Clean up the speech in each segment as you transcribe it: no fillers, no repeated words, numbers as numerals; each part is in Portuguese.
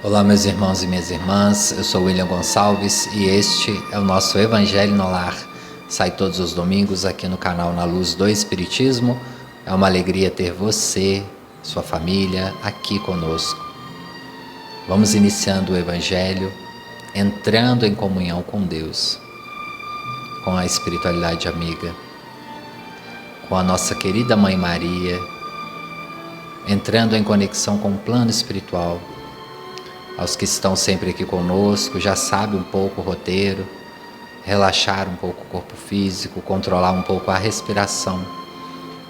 Olá, meus irmãos e minhas irmãs, eu sou William Gonçalves e este é o nosso Evangelho no Lar. Sai todos os domingos aqui no canal Na Luz do Espiritismo. É uma alegria ter você, sua família, aqui conosco. Vamos iniciando o Evangelho, entrando em comunhão com Deus, com a espiritualidade amiga, com a nossa querida Mãe Maria, entrando em conexão com o plano espiritual. Aos que estão sempre aqui conosco, já sabem um pouco o roteiro, relaxar um pouco o corpo físico, controlar um pouco a respiração,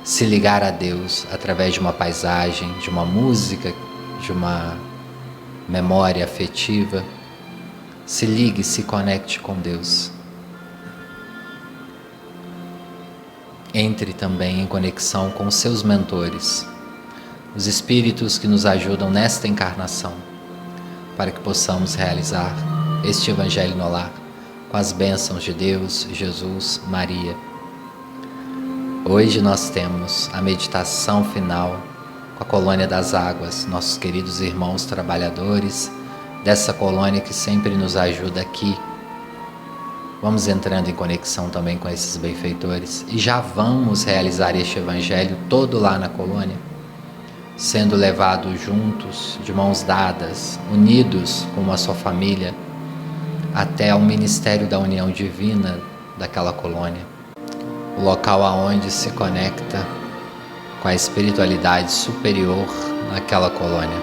se ligar a Deus através de uma paisagem, de uma música, de uma memória afetiva. Se ligue, se conecte com Deus. Entre também em conexão com seus mentores, os espíritos que nos ajudam nesta encarnação, para que possamos realizar este Evangelho no Lar com as bênçãos de Deus, Jesus, Maria. Hoje nós temos a meditação final com a Colônia das Águas, nossos queridos irmãos trabalhadores dessa colônia que sempre nos ajuda aqui. Vamos entrando em conexão também com esses benfeitores e já vamos realizar este Evangelho todo lá na colônia, sendo levados juntos, de mãos dadas, unidos como a sua família, até ao Ministério da União Divina daquela colônia, o local aonde se conecta com a espiritualidade superior naquela colônia.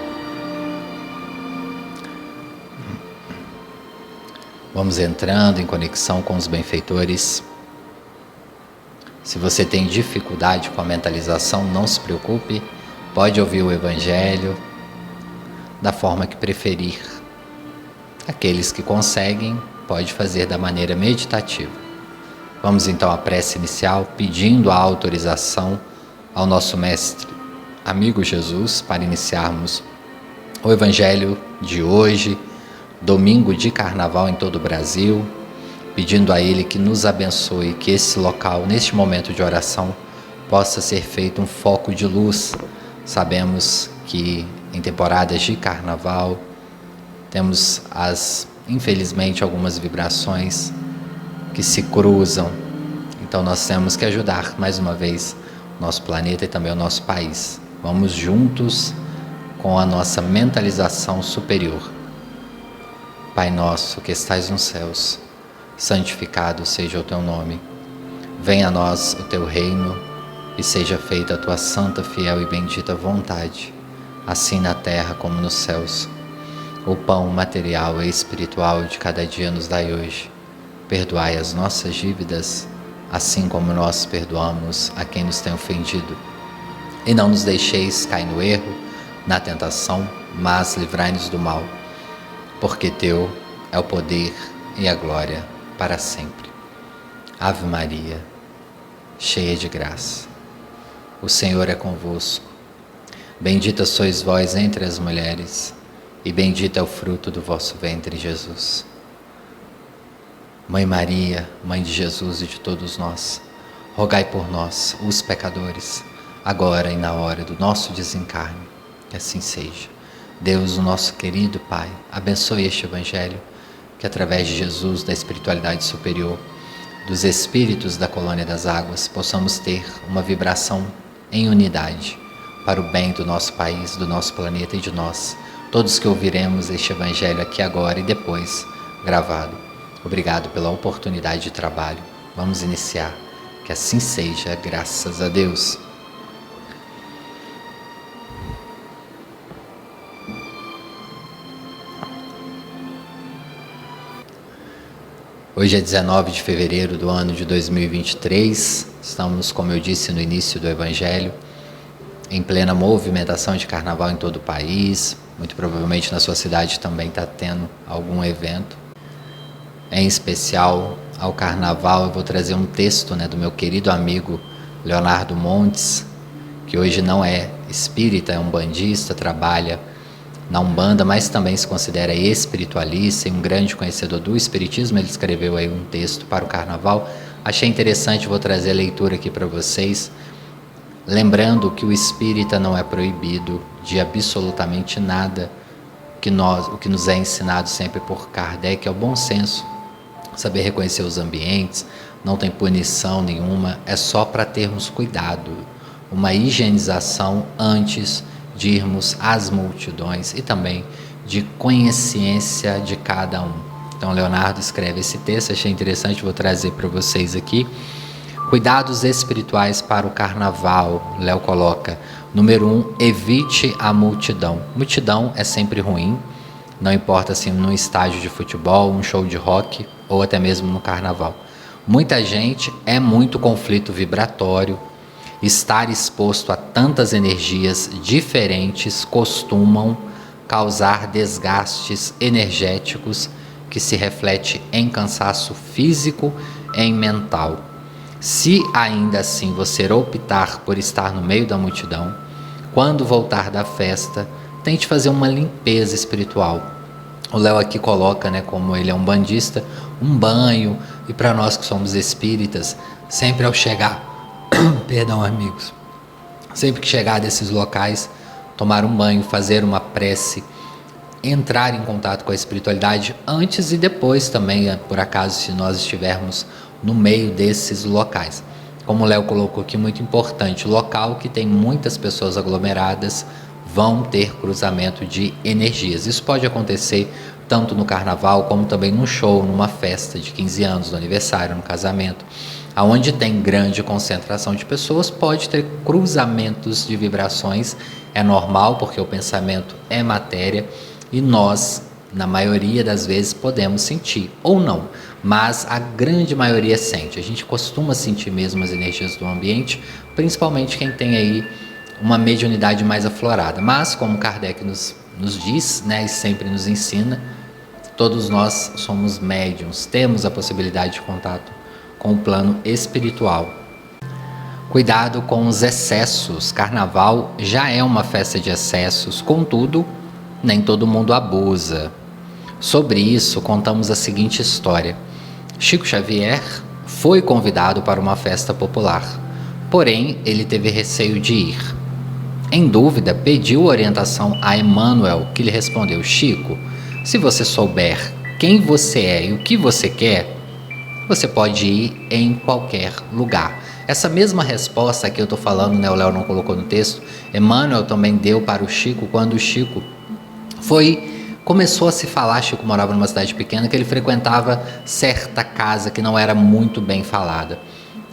Vamos entrando em conexão com os benfeitores. Se você tem dificuldade com a mentalização, não se preocupe. Pode ouvir o Evangelho da forma que preferir. Aqueles que conseguem, pode fazer da maneira meditativa. Vamos então à prece inicial, pedindo a autorização ao nosso Mestre, amigo Jesus, para iniciarmos o Evangelho de hoje, domingo de Carnaval em todo o Brasil, pedindo a Ele que nos abençoe, que esse local, neste momento de oração, possa ser feito um foco de luz. Sabemos que em temporadas de carnaval temos infelizmente algumas vibrações que se cruzam. Então nós temos que ajudar mais uma vez o nosso planeta e também o nosso país. Vamos juntos com a nossa mentalização superior. Pai nosso que estais nos céus, santificado seja o teu nome. Venha a nós o teu reino, e seja feita a tua santa, fiel e bendita vontade, assim na terra como nos céus. O pão material e espiritual de cada dia nos dai hoje. Perdoai as nossas dívidas, assim como nós perdoamos a quem nos tem ofendido. E não nos deixeis cair no erro, na tentação, mas livrai-nos do mal. Porque teu é o poder e a glória para sempre. Ave Maria, cheia de graça, o Senhor é convosco. Bendita sois vós entre as mulheres, e bendito é o fruto do vosso ventre, Jesus. Mãe Maria, Mãe de Jesus e de todos nós, rogai por nós, os pecadores, agora e na hora do nosso desencarne. Que assim seja. Deus, o nosso querido Pai, abençoe este Evangelho, que através de Jesus, da espiritualidade superior, dos espíritos da Colônia das Águas, possamos ter uma vibração em unidade, para o bem do nosso país, do nosso planeta e de nós, todos que ouviremos este Evangelho aqui agora e depois gravado. Obrigado pela oportunidade de trabalho. Vamos iniciar. Que assim seja, graças a Deus. Hoje é 19 de fevereiro do ano de 2023, estamos, como eu disse no início do Evangelho, em plena movimentação de carnaval em todo o país. Muito provavelmente na sua cidade também está tendo algum evento. Em especial ao carnaval, eu vou trazer um texto do meu querido amigo Leonardo Montes, que hoje não é espírita, é um bandista, trabalha na Umbanda, mas também se considera espiritualista e um grande conhecedor do espiritismo. Ele escreveu aí um texto para o carnaval. Achei interessante, vou trazer a leitura aqui para vocês. Lembrando que o espírita não é proibido de absolutamente nada o que nos é ensinado sempre por Kardec é o bom senso, saber reconhecer os ambientes, não tem punição nenhuma, é só para termos cuidado, uma higienização antes de irmos às multidões e também de consciência de cada um. Então Leonardo escreve esse texto, achei interessante, vou trazer para vocês aqui. Cuidados espirituais para o carnaval, Léo coloca. Número 1, evite a multidão. Multidão é sempre ruim, não importa assim num estádio de futebol, um show de rock ou até mesmo no carnaval. Muita gente é muito conflito vibratório. Estar exposto a tantas energias diferentes costumam causar desgastes energéticos que se reflete em cansaço físico e mental. Se ainda assim você optar por estar no meio da multidão, quando voltar da festa, tente fazer uma limpeza espiritual. O Léo aqui coloca, como ele é um bandista, um banho, e para nós que somos espíritas, sempre ao chegar, perdão amigos, sempre que chegar desses locais, tomar um banho, fazer uma prece, entrar em contato com a espiritualidade antes e depois também, por acaso, se nós estivermos no meio desses locais. Como o Léo colocou aqui, muito importante, local que tem muitas pessoas aglomeradas vão ter cruzamento de energias. Isso pode acontecer tanto no carnaval como também num show, numa festa de 15 anos, no aniversário, no casamento. Aonde tem grande concentração de pessoas, pode ter cruzamentos de vibrações, é normal porque o pensamento é matéria e nós, na maioria das vezes, podemos sentir ou não, mas a grande maioria sente. A gente costuma sentir mesmo as energias do ambiente, principalmente quem tem aí uma mediunidade mais aflorada. Mas, como Kardec nos diz, e sempre nos ensina, todos nós somos médiuns, temos a possibilidade de contato com o plano espiritual. Cuidado com os excessos. Carnaval já é uma festa de excessos, contudo, nem todo mundo abusa. Sobre isso, contamos a seguinte história. Chico Xavier foi convidado para uma festa popular, porém ele teve receio de ir. Em dúvida, pediu orientação a Emmanuel, que lhe respondeu: Chico, se você souber quem você é e o que você quer, você pode ir em qualquer lugar. Essa mesma resposta que eu estou falando, o Léo não colocou no texto, Emmanuel também deu para o Chico quando o Chico começou a se falar. Chico morava numa cidade pequena, que ele frequentava certa casa que não era muito bem falada.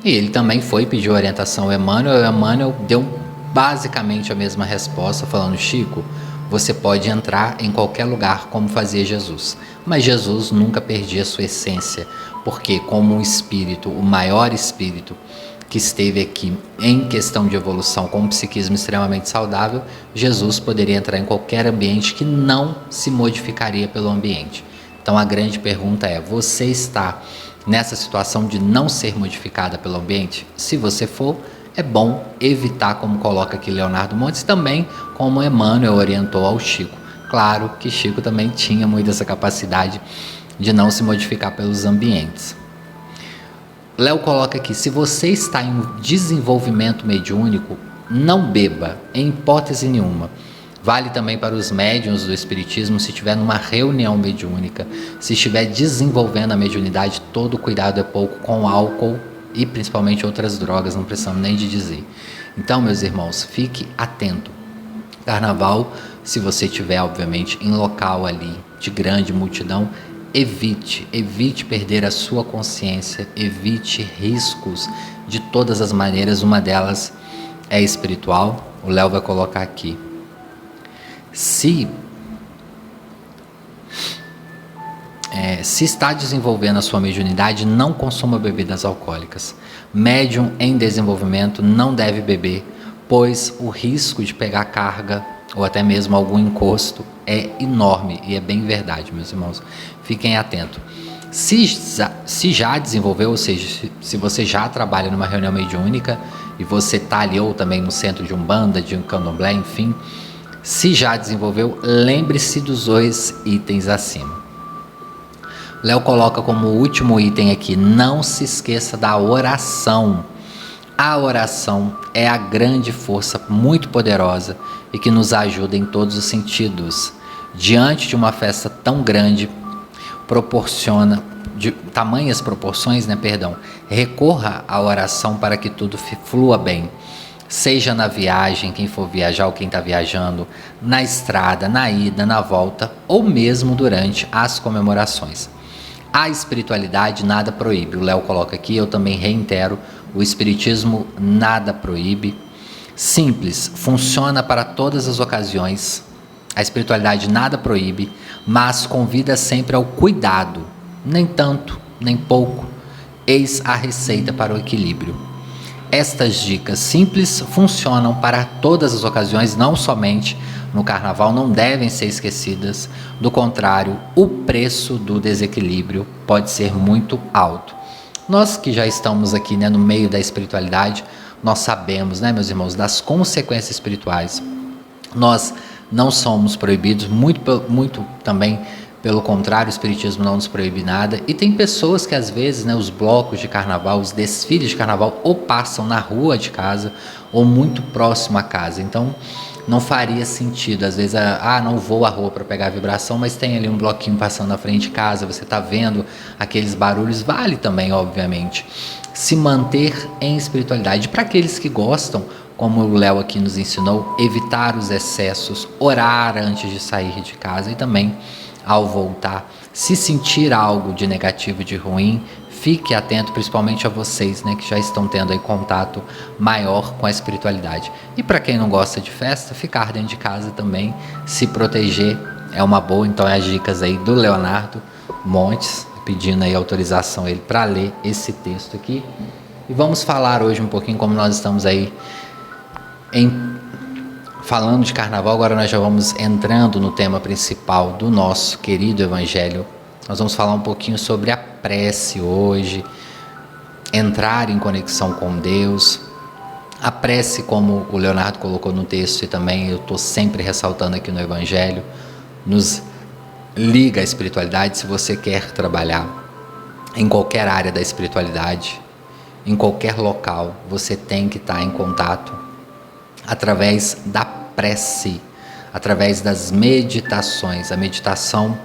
E ele também foi pedir orientação ao Emmanuel, e o Emmanuel deu basicamente a mesma resposta, falando: Chico, você pode entrar em qualquer lugar como fazia Jesus. Mas Jesus nunca perdia sua essência, porque como um espírito, o maior espírito que esteve aqui em questão de evolução com um psiquismo extremamente saudável, Jesus poderia entrar em qualquer ambiente que não se modificaria pelo ambiente. Então a grande pergunta é: você está nessa situação de não ser modificada pelo ambiente? Se você for, é bom evitar, como coloca aqui Leonardo Montes, também como Emmanuel orientou ao Chico. Claro que Chico também tinha muito essa capacidade de não se modificar pelos ambientes. Léo coloca aqui: se você está em desenvolvimento mediúnico, não beba, em hipótese nenhuma. Vale também para os médiuns do espiritismo, se estiver numa reunião mediúnica, se estiver desenvolvendo a mediunidade, todo cuidado é pouco com álcool e principalmente outras drogas, não precisamos nem de dizer. Então, meus irmãos, fique atento. Carnaval, se você estiver, obviamente, em local ali de grande multidão, evite perder a sua consciência, evite riscos de todas as maneiras. Uma delas é espiritual. O Léo vai colocar aqui: se está desenvolvendo a sua mediunidade, não consuma bebidas alcoólicas. Médium em desenvolvimento não deve beber, pois o risco de pegar carga ou até mesmo algum encosto é enorme, e é bem verdade, meus irmãos. Fiquem atentos. Se já desenvolveu, ou seja, se você já trabalha numa reunião mediúnica e você está ali, ou também no centro de umbanda, de um candomblé, enfim, se já desenvolveu, lembre-se dos 2 itens acima. Léo coloca como último item aqui: não se esqueça da oração. A oração é a grande força muito poderosa e que nos ajuda em todos os sentidos. diante de uma festa tão grande, proporciona, de tamanhas proporções, recorra à oração para que tudo flua bem. Seja na viagem, quem for viajar ou quem está viajando, na estrada, na ida, na volta, ou mesmo durante as comemorações. A espiritualidade nada proíbe. O Léo coloca aqui, eu também reitero, o espiritismo nada proíbe. Simples, funciona para todas as ocasiões. A espiritualidade nada proíbe, mas convida sempre ao cuidado. Nem tanto, nem pouco. Eis a receita para o equilíbrio. Estas dicas simples funcionam para todas as ocasiões, não somente no carnaval, não devem ser esquecidas. Do contrário, o preço do desequilíbrio pode ser muito alto. Nós que já estamos aqui, no meio da espiritualidade, nós sabemos, meus irmãos, das consequências espirituais. Nós não somos proibidos, muito também pelo contrário, o espiritismo não nos proíbe nada. E tem pessoas que às vezes, os blocos de carnaval, os desfiles de carnaval, ou passam na rua de casa, ou muito próximo à casa. Então, não faria sentido, às vezes, não vou à rua para pegar a vibração, mas tem ali um bloquinho passando na frente de casa, você está vendo aqueles barulhos, vale também, obviamente, se manter em espiritualidade. Para aqueles que gostam, como o Léo aqui nos ensinou, evitar os excessos, orar antes de sair de casa e também, ao voltar, se sentir algo de negativo, de ruim, fique atento, principalmente a vocês, que já estão tendo aí contato maior com a espiritualidade. E para quem não gosta de festa, ficar dentro de casa também, se proteger é uma boa. Então, as dicas aí do Leonardo Montes, pedindo aí autorização ele para ler esse texto aqui. E vamos falar hoje um pouquinho, como nós estamos aí falando de carnaval, agora nós já vamos entrando no tema principal do nosso querido evangelho. Nós vamos falar um pouquinho sobre a prece hoje, entrar em conexão com Deus. A prece, como o Leonardo colocou no texto e também eu estou sempre ressaltando aqui no evangelho, nos liga à espiritualidade. Se você quer trabalhar em qualquer área da espiritualidade, em qualquer local, você tem que estar em contato através da prece, através das meditações. A meditação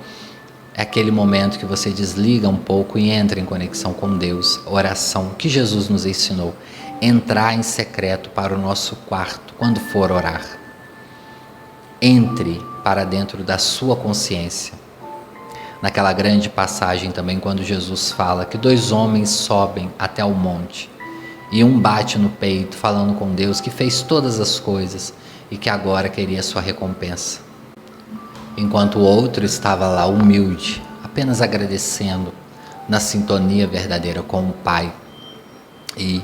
é aquele momento que você desliga um pouco e entra em conexão com Deus. A oração que Jesus nos ensinou, entrar em secreto para o nosso quarto quando for orar. Entre para dentro da sua consciência. Naquela grande passagem também, quando Jesus fala que 2 homens sobem até o monte e um bate no peito falando com Deus que fez todas as coisas e que agora queria sua recompensa, enquanto o outro estava lá humilde, apenas agradecendo, na sintonia verdadeira com o Pai. E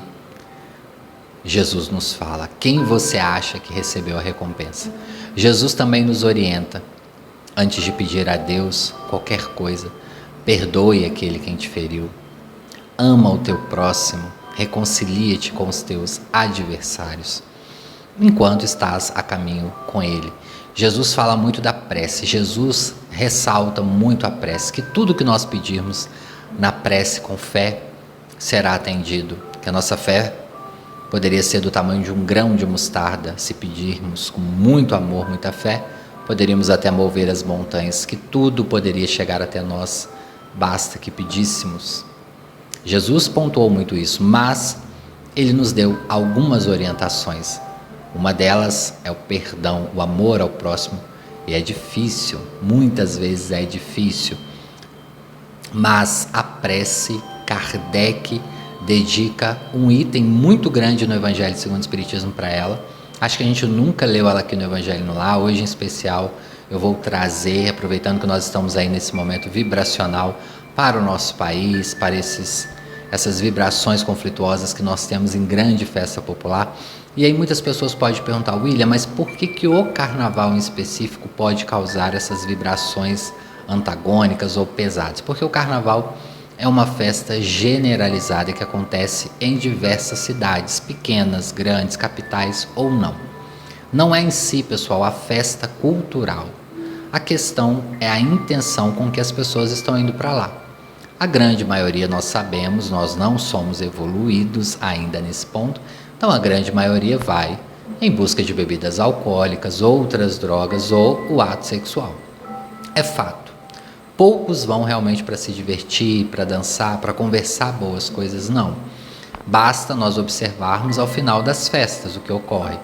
Jesus nos fala: quem você acha que recebeu a recompensa? Jesus também nos orienta, antes de pedir a Deus qualquer coisa, perdoe aquele quem te feriu, ama o teu próximo, reconcilia-te com os teus adversários, enquanto estás a caminho com ele. Jesus fala muito da prece, Jesus ressalta muito a prece, que tudo que nós pedirmos na prece com fé será atendido, que a nossa fé poderia ser do tamanho de um grão de mostarda. Se pedirmos com muito amor, muita fé, poderíamos até mover as montanhas, que tudo poderia chegar até nós, basta que pedíssemos. Jesus pontuou muito isso, mas ele nos deu algumas orientações. Uma delas é o perdão, o amor ao próximo, e é difícil, muitas vezes é difícil, mas a prece, Kardec dedica um item muito grande no Evangelho segundo o Espiritismo para ela. Acho que a gente nunca leu ela aqui no Evangelho no Lar. Hoje em especial eu vou trazer, aproveitando que nós estamos aí nesse momento vibracional para o nosso país, para essas vibrações conflituosas que nós temos em grande festa popular. E aí muitas pessoas podem perguntar: William, mas por que o carnaval em específico pode causar essas vibrações antagônicas ou pesadas? Porque o carnaval é uma festa generalizada que acontece em diversas cidades, pequenas, grandes, capitais ou não. Não é em si, pessoal, a festa cultural. A questão é a intenção com que as pessoas estão indo para lá. A grande maioria, nós sabemos, nós não somos evoluídos ainda nesse ponto, então a grande maioria vai em busca de bebidas alcoólicas, outras drogas ou o ato sexual. É fato. Poucos vão realmente para se divertir, para dançar, para conversar boas coisas, não. Basta nós observarmos ao final das festas o que ocorre.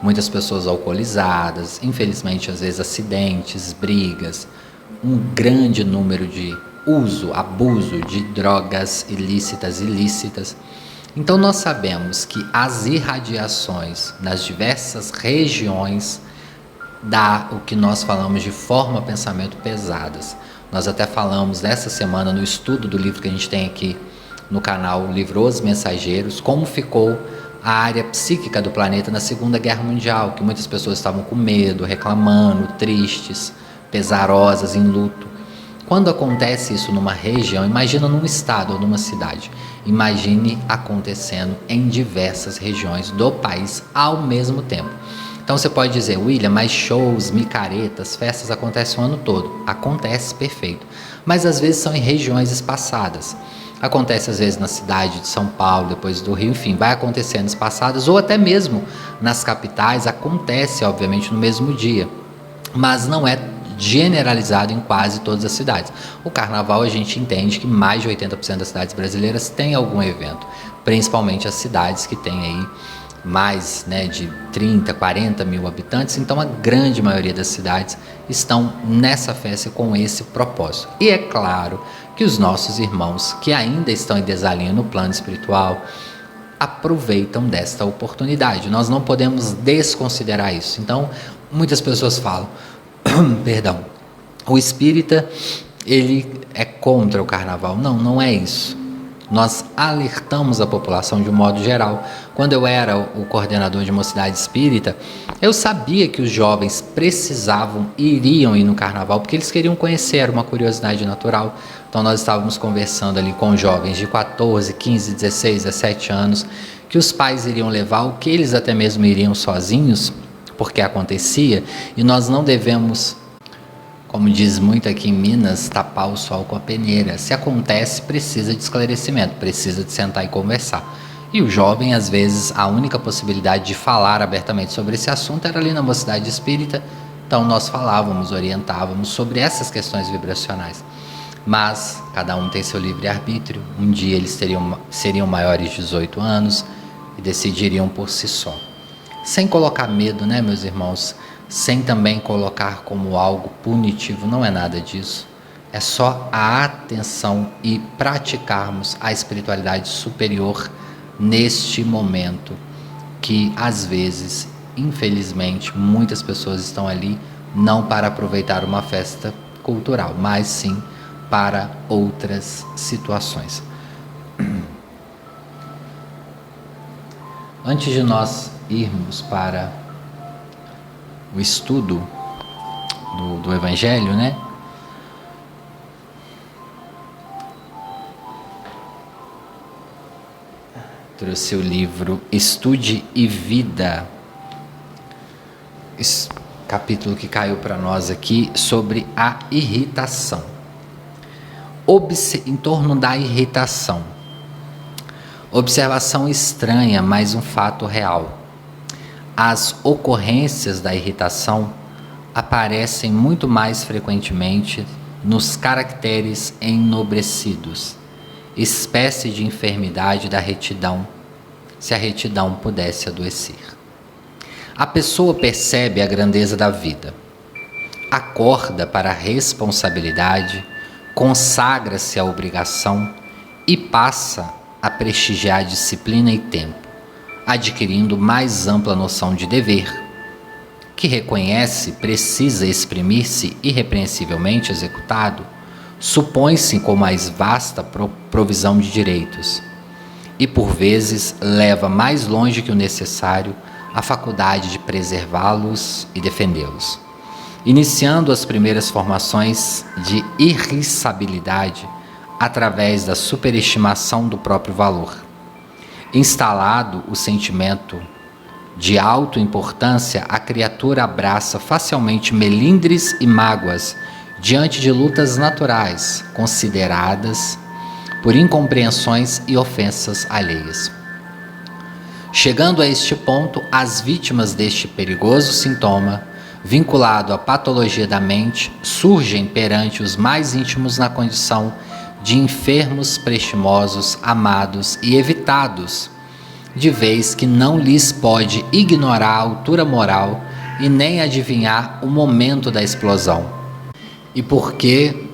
Muitas pessoas alcoolizadas, infelizmente às vezes acidentes, brigas, um grande número de uso, abuso de drogas ilícitas. Então nós sabemos que as irradiações nas diversas regiões dá o que nós falamos de forma pensamento pesadas. Nós até falamos nessa semana no estudo do livro que a gente tem aqui no canal, o livro Os Mensageiros, como ficou a área psíquica do planeta na Segunda Guerra Mundial, que muitas pessoas estavam com medo, reclamando, tristes, pesarosas, em luto. Quando acontece isso numa região, imagina num estado ou numa cidade, imagine acontecendo em diversas regiões do país ao mesmo tempo. Então você pode dizer, William, mas shows, micaretas, festas acontecem o ano todo. Acontece, perfeito. Mas às vezes são em regiões espaçadas. Acontece às vezes na cidade de São Paulo, depois do Rio, enfim, vai acontecendo espaçadas, ou até mesmo nas capitais, acontece obviamente no mesmo dia. Mas não é generalizado em quase todas as cidades. O carnaval a gente entende que mais de 80% das cidades brasileiras tem algum evento, principalmente as cidades que têm aí mais de 30, 40 mil habitantes, então a grande maioria das cidades estão nessa festa com esse propósito. E é claro que os nossos irmãos que ainda estão em desalinho no plano espiritual aproveitam desta oportunidade. Nós não podemos desconsiderar isso. Então, muitas pessoas falam, perdão, o espírita ele é contra o carnaval. Não, não é isso. Nós alertamos a população de um modo geral. Quando eu era o coordenador de mocidade espírita, eu sabia que os jovens iriam ir no carnaval, porque eles queriam conhecer, era uma curiosidade natural. Então nós estávamos conversando ali com jovens de 14, 15, 16, 17 anos, que os pais iriam levar, o que eles até mesmo iriam sozinhos, porque acontecia, e nós não devemos, como diz muito aqui em Minas, tapar o sol com a peneira. Se acontece, precisa de esclarecimento, precisa de sentar e conversar. E o jovem, às vezes, a única possibilidade de falar abertamente sobre esse assunto era ali na mocidade espírita, então nós falávamos, orientávamos sobre essas questões vibracionais. Mas cada um tem seu livre-arbítrio, um dia eles seriam maiores de 18 anos e decidiriam por si só. Sem colocar medo, né, meus irmãos? Sem também colocar como algo punitivo, não é nada disso. É só a atenção e praticarmos a espiritualidade superior neste momento, que às vezes, infelizmente, muitas pessoas estão ali não para aproveitar uma festa cultural, mas sim para outras situações. Antes de nós irmos para o estudo do Evangelho, né? Trouxe o livro Estude e Vida, esse capítulo que caiu para nós aqui sobre a irritação. Em torno da irritação. Observação estranha, mas um fato real. As ocorrências da irritação aparecem muito mais frequentemente nos caracteres enobrecidos, espécie de enfermidade da retidão, se a retidão pudesse adoecer. A pessoa percebe a grandeza da vida, acorda para a responsabilidade, consagra-se à obrigação e passa a prestigiar a disciplina e tempo, adquirindo mais ampla noção de dever, que reconhece precisa exprimir-se irrepreensivelmente executado, supõe-se com mais vasta provisão de direitos, e por vezes leva mais longe que o necessário a faculdade de preservá-los e defendê-los, iniciando as primeiras formações de irriçabilidade através da superestimação do próprio valor. Instalado o sentimento de autoimportância, a criatura abraça facilmente melindres e mágoas diante de lutas naturais, consideradas por incompreensões e ofensas alheias. Chegando a este ponto, as vítimas deste perigoso sintoma vinculado à patologia da mente, surgem perante os mais íntimos na condição de enfermos prestimosos, amados e evitados, de vez que não lhes pode ignorar a altura moral e nem adivinhar o momento da explosão. E porque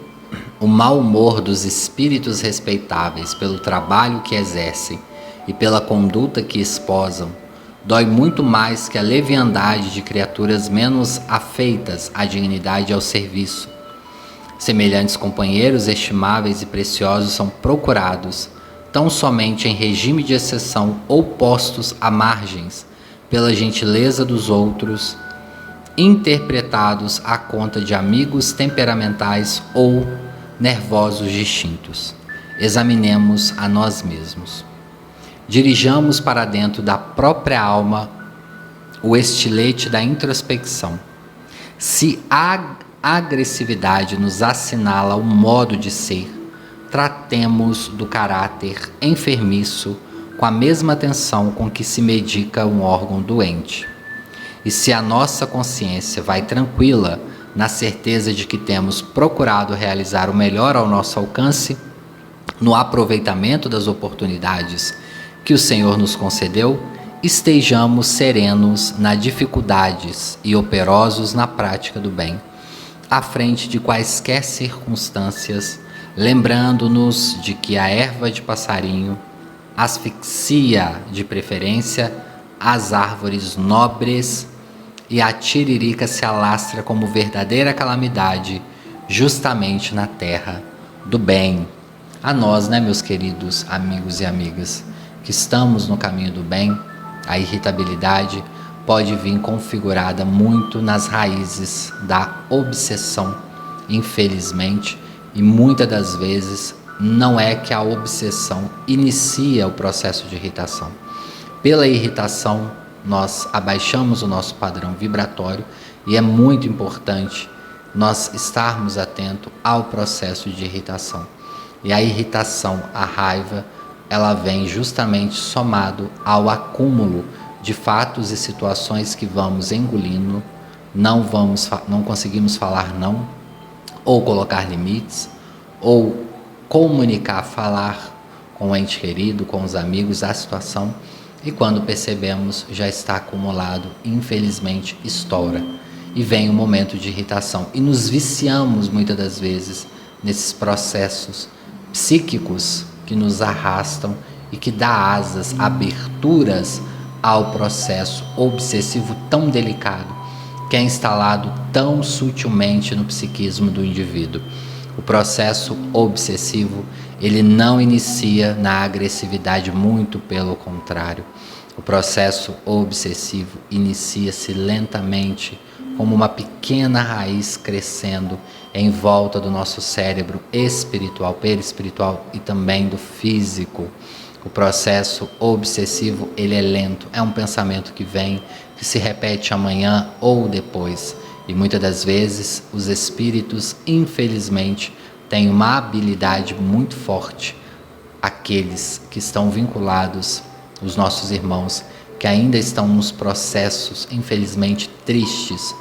o mau humor dos espíritos respeitáveis pelo trabalho que exercem e pela conduta que esposam dói muito mais que a leviandade de criaturas menos afeitas à dignidade e ao serviço. Semelhantes companheiros estimáveis e preciosos são procurados tão somente em regime de exceção ou postos à margens pela gentileza dos outros, interpretados à conta de amigos temperamentais ou nervosos distintos. Examinemos a nós mesmos. Dirijamos para dentro da própria alma o estilete da introspecção. Se a agressividade nos assinala um modo de ser, tratemos do caráter enfermiço com a mesma atenção com que se medica um órgão doente. E se a nossa consciência vai tranquila, na certeza de que temos procurado realizar o melhor ao nosso alcance, no aproveitamento das oportunidades que o Senhor nos concedeu, estejamos serenos nas dificuldades e operosos na prática do bem, à frente de quaisquer circunstâncias, lembrando-nos de que a erva de passarinho asfixia de preferência as árvores nobres e a tiririca se alastra como verdadeira calamidade justamente na terra do bem. A nós, meus queridos amigos e amigas, que estamos no caminho do bem, a irritabilidade pode vir configurada muito nas raízes da obsessão, infelizmente, e muitas das vezes não é que a obsessão inicia o processo de irritação. Pela irritação, nós abaixamos o nosso padrão vibratório e é muito importante nós estarmos atentos ao processo de irritação. E a irritação, a raiva, ela vem justamente somado ao acúmulo de fatos e situações que vamos engolindo, não conseguimos falar não, ou colocar limites, ou comunicar, falar com o ente querido, com os amigos, a situação, e quando percebemos já está acumulado, infelizmente estoura, e vem um momento de irritação, e nos viciamos muitas das vezes nesses processos psíquicos que nos arrastam e que dá asas, aberturas ao processo obsessivo tão delicado, que é instalado tão sutilmente no psiquismo do indivíduo. O processo obsessivo, ele não inicia na agressividade, muito pelo contrário. O processo obsessivo inicia-se lentamente, como uma pequena raiz crescendo em volta do nosso cérebro espiritual, perispiritual e também do físico. O processo obsessivo, ele é lento, é um pensamento que vem, que se repete amanhã ou depois. E muitas das vezes os espíritos, infelizmente, têm uma habilidade muito forte. Aqueles que estão vinculados, os nossos irmãos, que ainda estão nos processos, infelizmente, tristes,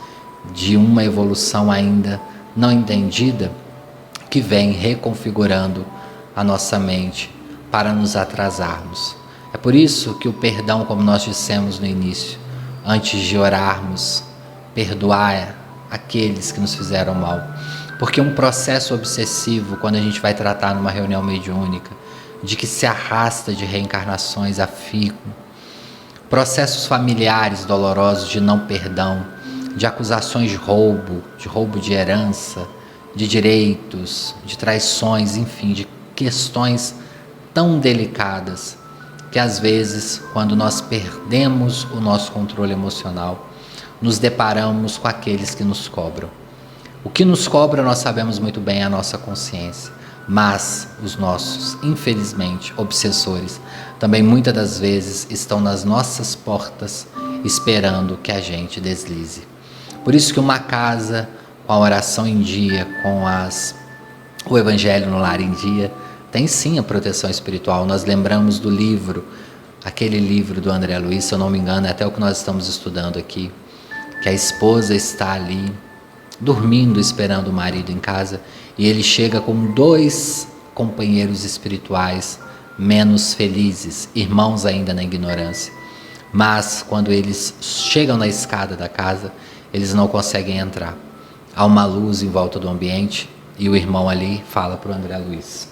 de uma evolução ainda não entendida, que vem reconfigurando a nossa mente para nos atrasarmos. É por isso que o perdão, como nós dissemos no início, antes de orarmos, perdoar aqueles que nos fizeram mal. Porque um processo obsessivo, quando a gente vai tratar numa reunião mediúnica, de que se arrasta de reencarnações a fico, processos familiares dolorosos de não perdão, de acusações de roubo de herança, de direitos, de traições, enfim, de questões tão delicadas que às vezes, quando nós perdemos o nosso controle emocional, nos deparamos com aqueles que nos cobram. O que nos cobra, nós sabemos muito bem, é a nossa consciência, mas os nossos, infelizmente, obsessores também muitas das vezes estão nas nossas portas esperando que a gente deslize. Por isso que uma casa com a oração em dia, com o Evangelho no Lar em dia, tem sim a proteção espiritual. Nós lembramos do livro, aquele livro do André Luiz, se eu não me engano, é até o que nós estamos estudando aqui, que a esposa está ali dormindo, esperando o marido em casa, e ele chega com 2 companheiros espirituais menos felizes, irmãos ainda na ignorância. Mas quando eles chegam na escada da casa, eles não conseguem entrar. Há uma luz em volta do ambiente e o irmão ali fala para o André Luiz: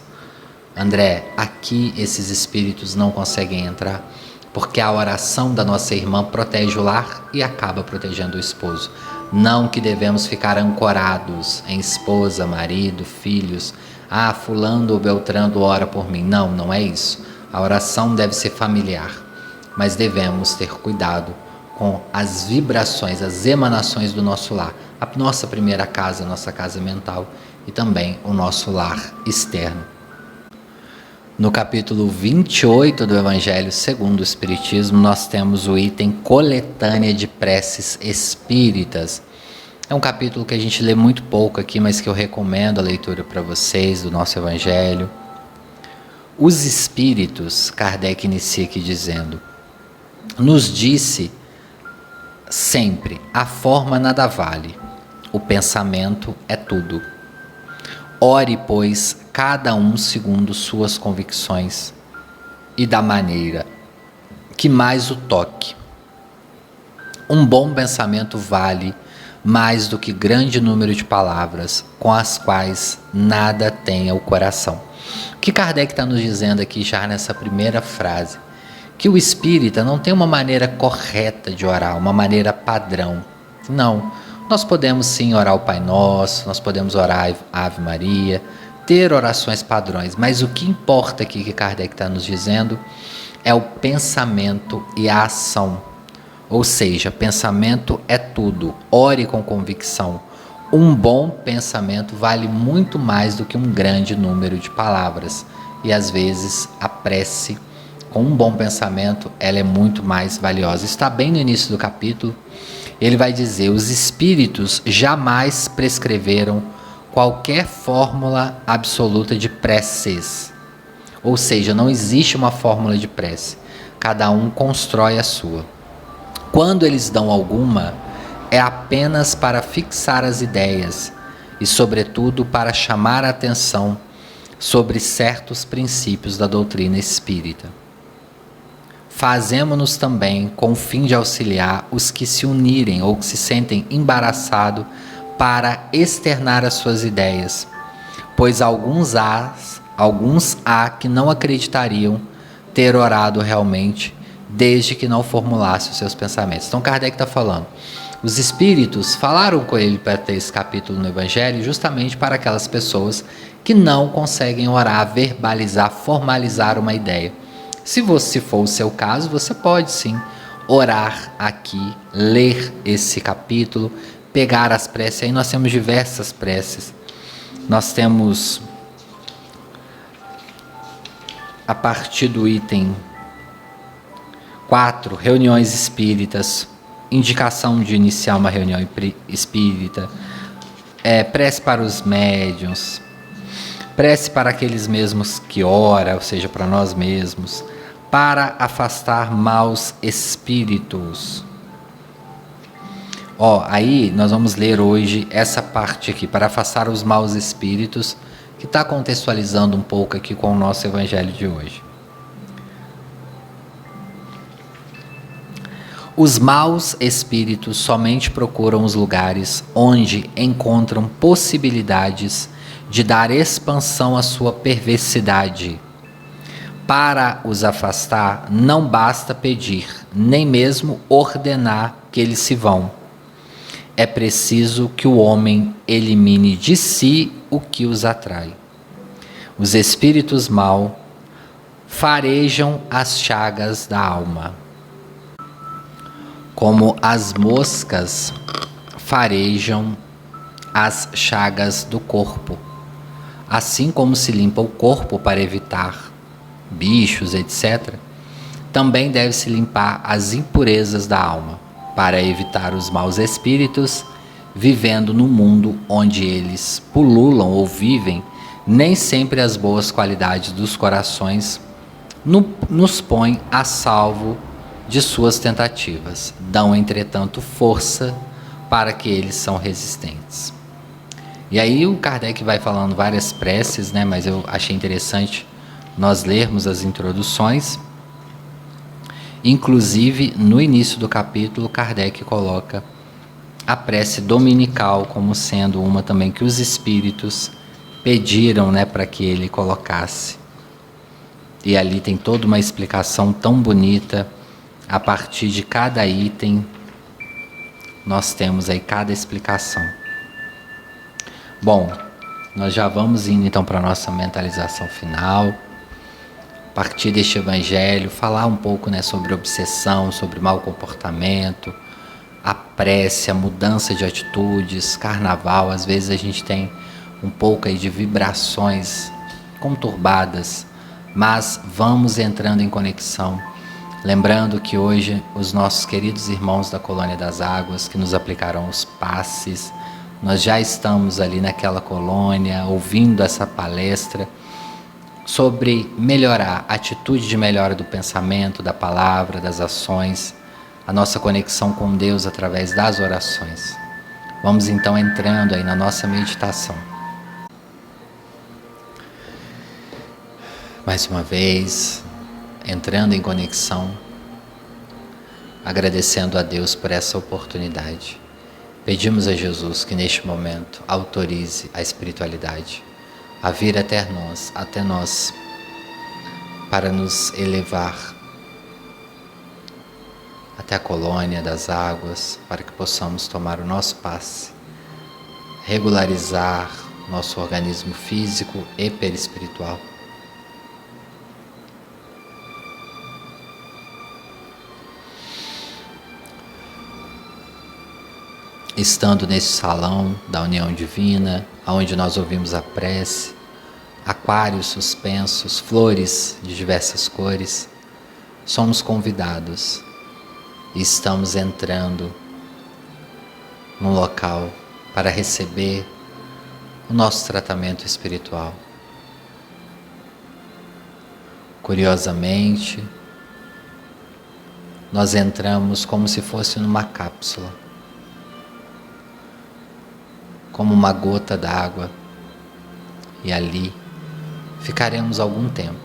André, aqui esses espíritos não conseguem entrar porque a oração da nossa irmã protege o lar e acaba protegendo o esposo. Não que devemos ficar ancorados em esposa, marido, filhos. Ah, fulano ou beltrano ora por mim. Não, não é isso. A oração deve ser familiar, mas devemos ter cuidado com as vibrações, as emanações do nosso lar. A nossa primeira casa, a nossa casa mental e também o nosso lar externo. No capítulo 28 do Evangelho segundo o Espiritismo, nós temos o item Coletânea de Preces Espíritas. É um capítulo que a gente lê muito pouco aqui, mas que eu recomendo a leitura para vocês do nosso Evangelho. Os Espíritos, Kardec inicia aqui dizendo, nos disse sempre, a forma nada vale, o pensamento é tudo. Ore, pois, cada um segundo suas convicções e da maneira que mais o toque. Um bom pensamento vale mais do que grande número de palavras com as quais nada tenha o coração. O que Kardec está nos dizendo aqui já nessa primeira frase? Que o espírita não tem uma maneira correta de orar, uma maneira padrão. Não. Nós podemos sim orar o Pai Nosso, nós podemos orar a Ave Maria, ter orações padrões, mas o que importa aqui que Kardec está nos dizendo é o pensamento e a ação. Ou seja, pensamento é tudo, ore com convicção. Um bom pensamento vale muito mais do que um grande número de palavras. E às vezes a prece, com um bom pensamento, ela é muito mais valiosa. Está bem no início do capítulo. Ele vai dizer, os espíritos jamais prescreveram qualquer fórmula absoluta de preces. Ou seja, não existe uma fórmula de prece. Cada um constrói a sua. Quando eles dão alguma, é apenas para fixar as ideias e, sobretudo, para chamar a atenção sobre certos princípios da doutrina espírita. Fazemo-nos também com o fim de auxiliar os que se unirem ou que se sentem embaraçados para externar as suas ideias, pois alguns há que não acreditariam ter orado realmente, desde que não formulasse os seus pensamentos. Então Kardec está falando, os espíritos falaram com ele para ter esse capítulo no Evangelho justamente para aquelas pessoas que não conseguem orar, verbalizar, formalizar uma ideia. Se for o seu caso, você pode sim orar aqui, ler esse capítulo, pegar as preces. Aí nós temos diversas preces. Nós temos, a partir do item 4, reuniões espíritas, indicação de iniciar uma reunião espírita, prece para os médiuns, prece para aqueles mesmos que ora, ou seja, para nós mesmos, para afastar maus espíritos. Aí nós vamos ler hoje essa parte aqui, para afastar os maus espíritos, que está contextualizando um pouco aqui com o nosso Evangelho de hoje. Os maus espíritos somente procuram os lugares onde encontram possibilidades de dar expansão à sua perversidade. Para os afastar, não basta pedir, nem mesmo ordenar que eles se vão. É preciso que o homem elimine de si o que os atrai. Os espíritos maus farejam as chagas da alma, como as moscas farejam as chagas do corpo. Assim como se limpa o corpo para evitar bichos, etc., também deve-se limpar as impurezas da alma, para evitar os maus espíritos, vivendo no mundo onde eles pululam ou vivem. Nem sempre as boas qualidades dos corações nos põem a salvo de suas tentativas. Dão, entretanto, força para que eles são resistentes. E aí o Kardec vai falando várias preces, né? Mas eu achei interessante nós lermos as introduções. Inclusive, no início do capítulo, Kardec coloca a prece dominical como sendo uma também que os espíritos pediram, né, para que ele colocasse. E ali tem toda uma explicação tão bonita. A partir de cada item, nós temos aí cada explicação. Bom, nós já vamos indo então para a nossa mentalização final. A partir deste evangelho, falar um pouco, né, sobre obsessão, sobre mau comportamento, a prece, a mudança de atitudes, carnaval. Às vezes a gente tem um pouco aí de vibrações conturbadas, mas vamos entrando em conexão. Lembrando que hoje os nossos queridos irmãos da Colônia das Águas, que nos aplicarão os passes, nós já estamos ali naquela colônia, ouvindo essa palestra sobre melhorar, a atitude de melhora do pensamento, da palavra, das ações, a nossa conexão com Deus através das orações. Vamos então entrando aí na nossa meditação. Mais uma vez, entrando em conexão, agradecendo a Deus por essa oportunidade. Pedimos a Jesus que neste momento autorize a espiritualidade a vir até nós, para nos elevar até a colônia das águas, para que possamos tomar o nosso passe, regularizar nosso organismo físico e perispiritual. Estando nesse salão da união divina, onde nós ouvimos a prece, aquários suspensos, flores de diversas cores, somos convidados e estamos entrando num local para receber o nosso tratamento espiritual. Curiosamente, nós entramos como se fosse numa cápsula, como uma gota d'água, e ali ficaremos algum tempo,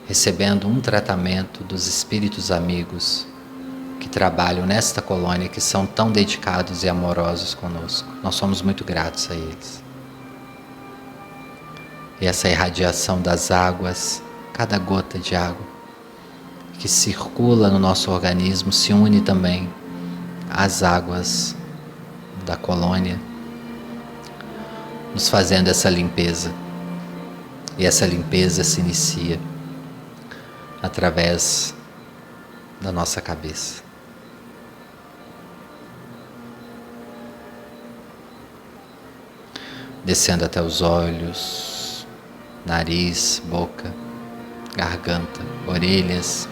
recebendo um tratamento dos espíritos amigos que trabalham nesta colônia, que são tão dedicados e amorosos conosco. Nós somos muito gratos a eles. E essa irradiação das águas, cada gota de água que circula no nosso organismo, se une também às águas da colônia, nos fazendo essa limpeza. E essa limpeza se inicia através da nossa cabeça. Descendo até os olhos, nariz, boca, garganta, orelhas.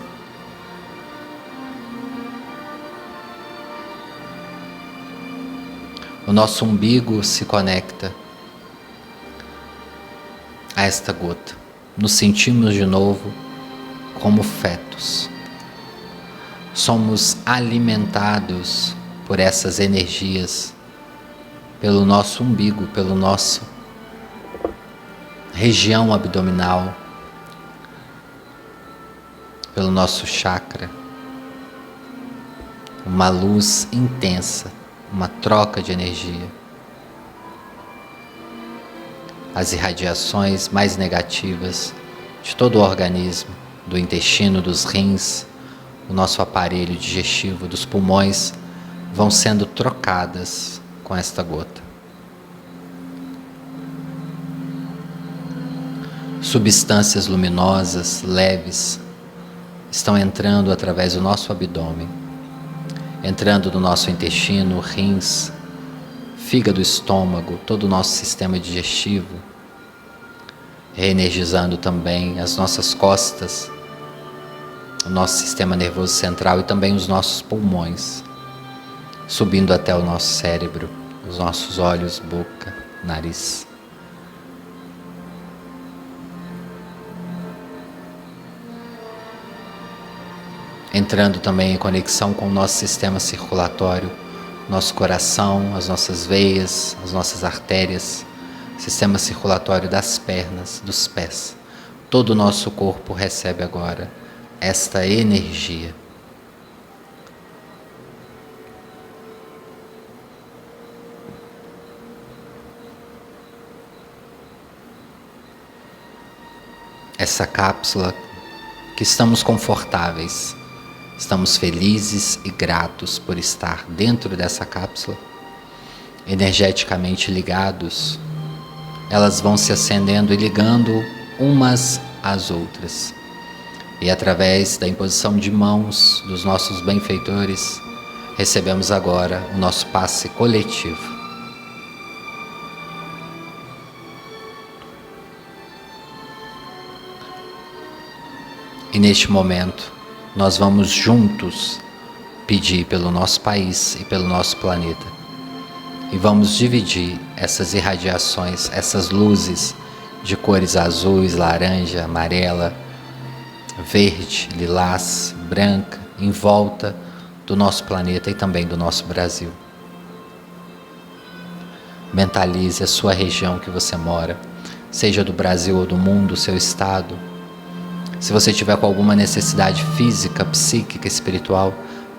O nosso umbigo se conecta a esta gota. Nos sentimos de novo como fetos. Somos alimentados por essas energias, pelo nosso umbigo, pelo nosso região abdominal, pelo nosso chakra. Uma luz intensa, uma troca de energia. As irradiações mais negativas de todo o organismo, do intestino, dos rins, o nosso aparelho digestivo, dos pulmões, vão sendo trocadas com esta gota. Substâncias luminosas, leves, estão entrando através do nosso abdômen, entrando no nosso intestino, rins, fígado, estômago, todo o nosso sistema digestivo, reenergizando também as nossas costas, o nosso sistema nervoso central e também os nossos pulmões, subindo até o nosso cérebro, os nossos olhos, boca, nariz. Entrando também em conexão com o nosso sistema circulatório, nosso coração, as nossas veias, as nossas artérias, sistema circulatório das pernas, dos pés. Todo o nosso corpo recebe agora esta energia. Essa cápsula que estamos confortáveis, estamos felizes e gratos por estar dentro dessa cápsula, energeticamente ligados. Elas vão se acendendo e ligando umas às outras. E através da imposição de mãos dos nossos benfeitores, recebemos agora o nosso passe coletivo. E neste momento, nós vamos juntos pedir pelo nosso país e pelo nosso planeta. E vamos dividir essas irradiações, essas luzes de cores azuis, laranja, amarela, verde, lilás, branca, em volta do nosso planeta e também do nosso Brasil. Mentalize a sua região que você mora, seja do Brasil ou do mundo, seu estado. Se você tiver com alguma necessidade física, psíquica, espiritual,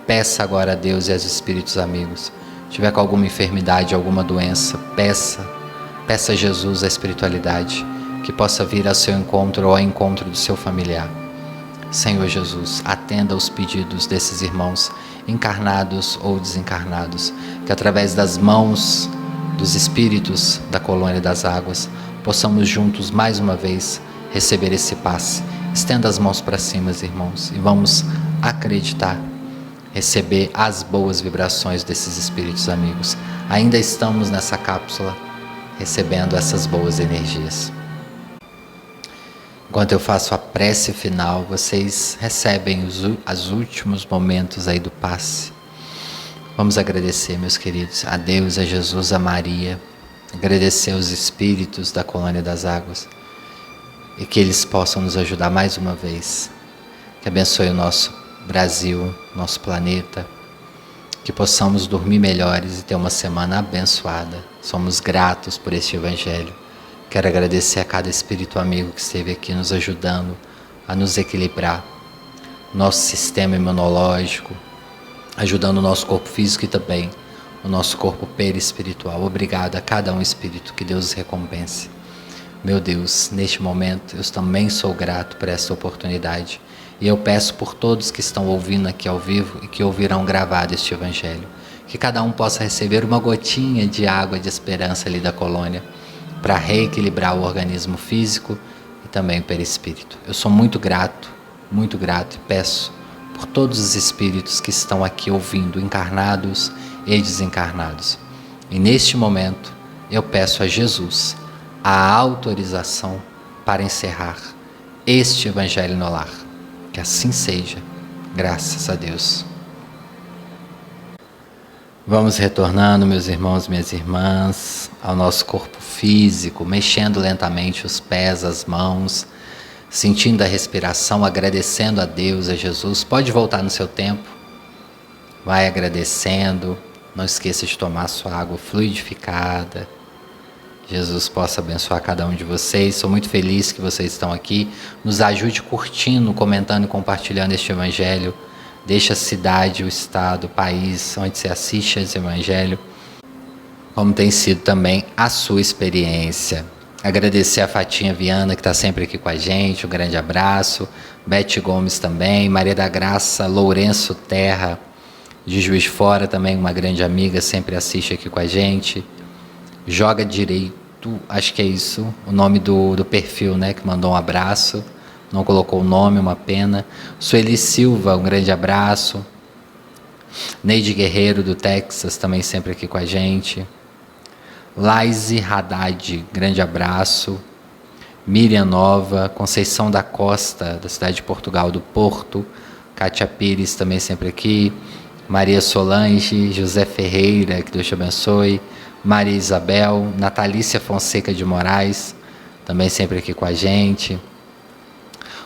peça agora a Deus e aos espíritos amigos. Se tiver com alguma enfermidade, alguma doença, peça a Jesus, a espiritualidade, que possa vir ao seu encontro ou ao encontro do seu familiar. Senhor Jesus, atenda aos pedidos desses irmãos, encarnados ou desencarnados, que através das mãos dos espíritos da colônia das águas, possamos juntos mais uma vez receber esse passe. Estenda as mãos para cima, irmãos, e vamos acreditar, receber as boas vibrações desses espíritos amigos. Ainda estamos nessa cápsula, recebendo essas boas energias. Enquanto eu faço a prece final, vocês recebem os últimos momentos aí do passe. Vamos agradecer, meus queridos, a Deus, a Jesus, a Maria, agradecer aos espíritos da colônia das águas, e que eles possam nos ajudar mais uma vez. Que abençoe o nosso Brasil, nosso planeta, que possamos dormir melhores e ter uma semana abençoada. Somos gratos por este Evangelho. Quero agradecer a cada espírito amigo que esteve aqui nos ajudando a nos equilibrar, nosso sistema imunológico, ajudando o nosso corpo físico e também o nosso corpo perispiritual. Obrigado a cada um espírito, que Deus os recompense. Meu Deus, neste momento eu também sou grato por essa oportunidade e eu peço por todos que estão ouvindo aqui ao vivo e que ouvirão gravado este Evangelho, que cada um possa receber uma gotinha de água de esperança ali da colônia para reequilibrar o organismo físico e também o perispírito. Eu sou muito grato e peço por todos os espíritos que estão aqui ouvindo, encarnados e desencarnados. E neste momento eu peço a Jesus a autorização para encerrar este Evangelho no Lar. Que assim seja, graças a Deus. Vamos retornando, meus irmãos, minhas irmãs, ao nosso corpo físico, mexendo lentamente os pés, as mãos, sentindo a respiração, agradecendo a Deus, a Jesus. Pode voltar no seu tempo, vai agradecendo, não esqueça de tomar sua água fluidificada. Jesus possa abençoar cada um de vocês. Sou muito feliz que vocês estão aqui. Nos ajude curtindo, comentando e compartilhando este Evangelho. Deixe a cidade, o estado, o país onde você assiste esse Evangelho, como tem sido também a sua experiência. Agradecer a Fatinha Viana, que está sempre aqui com a gente. Um grande abraço. Beth Gomes também. Maria da Graça Lourenço Terra, de Juiz de Fora, também uma grande amiga, sempre assiste aqui com a gente. Joga Direito, acho que é isso, o nome do perfil, né, que mandou um abraço, não colocou o nome, uma pena. Sueli Silva, um grande abraço. Neide Guerreiro, do Texas, também sempre aqui com a gente. Laise Haddad, grande abraço. Miriam Nova, Conceição da Costa, da cidade de Portugal, do Porto. Kátia Pires, também sempre aqui. Maria Solange, José Ferreira, que Deus te abençoe. Maria Isabel, Natalícia Fonseca de Moraes, também sempre aqui com a gente.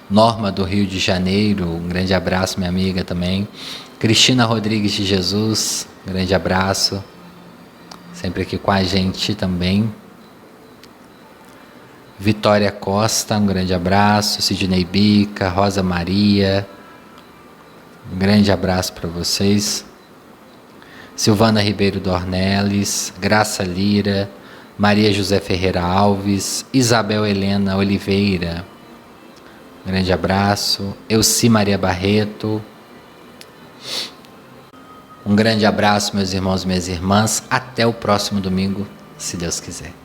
Norma do Rio de Janeiro, um grande abraço, minha amiga também. Cristina Rodrigues de Jesus, grande abraço. Sempre aqui com a gente também. Vitória Costa, um grande abraço. Sidney Bica, Rosa Maria, um grande abraço para vocês. Silvana Ribeiro Dornelles, Graça Lira, Maria José Ferreira Alves, Isabel Helena Oliveira, um grande abraço. Elci Maria Barreto, um grande abraço, meus irmãos e minhas irmãs. Até o próximo domingo, se Deus quiser.